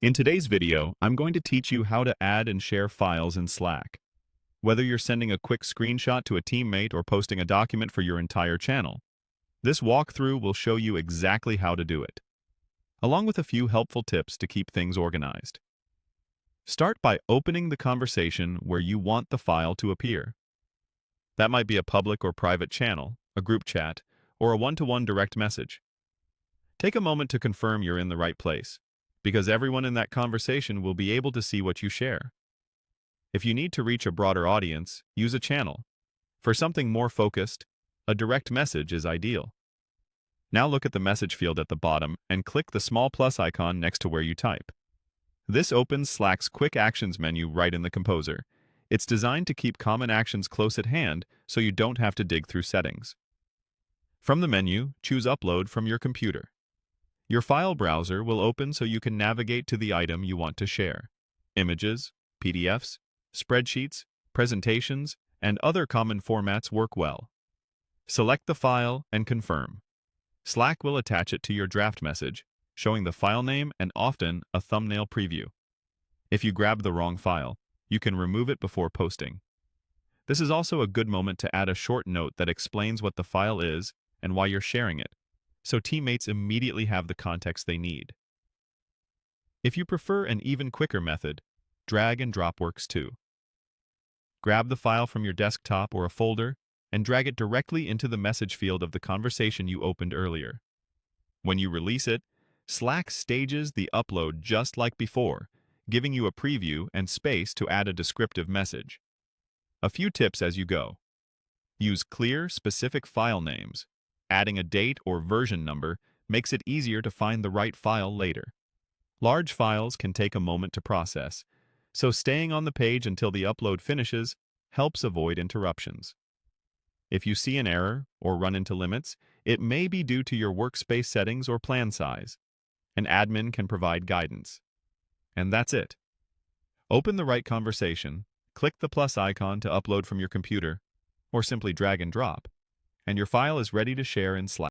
In today's video, I'm going to teach you how to add and share files in Slack. Whether you're sending a quick screenshot to a teammate or posting a document for your entire channel, this walkthrough will show you exactly how to do it, along with a few helpful tips to keep things organized. Start by opening the conversation where you want the file to appear. That might be a public or private channel, a group chat, or a one-to-one direct message. Take a moment to confirm you're in the right place, because everyone in that conversation will be able to see what you share. If you need to reach a broader audience, use a channel. For something more focused, a direct message is ideal. Now look at the message field at the bottom and click the small plus icon next to where you type. This opens Slack's Quick Actions menu right in the Composer. It's designed to keep common actions close at hand so you don't have to dig through settings. From the menu, choose Upload from your computer. Your file browser will open so you can navigate to the item you want to share. Images, PDFs, spreadsheets, presentations, and other common formats work well. Select the file and confirm. Slack will attach it to your draft message, showing the file name and often a thumbnail preview. If you grab the wrong file, you can remove it before posting. This is also a good moment to add a short note that explains what the file is and why you're sharing it, so teammates immediately have the context they need. If you prefer an even quicker method, drag and drop works too. Grab the file from your desktop or a folder and drag it directly into the message field of the conversation you opened earlier. When you release it, Slack stages the upload just like before, giving you a preview and space to add a descriptive message. A few tips as you go. Use clear, specific file names. Adding a date or version number makes it easier to find the right file later. Large files can take a moment to process, so staying on the page until the upload finishes helps avoid interruptions. If you see an error or run into limits, it may be due to your workspace settings or plan size. An admin can provide guidance. And that's it. Open the right conversation, click the plus icon to upload from your computer, or simply drag and drop, and your file is ready to share in Slack.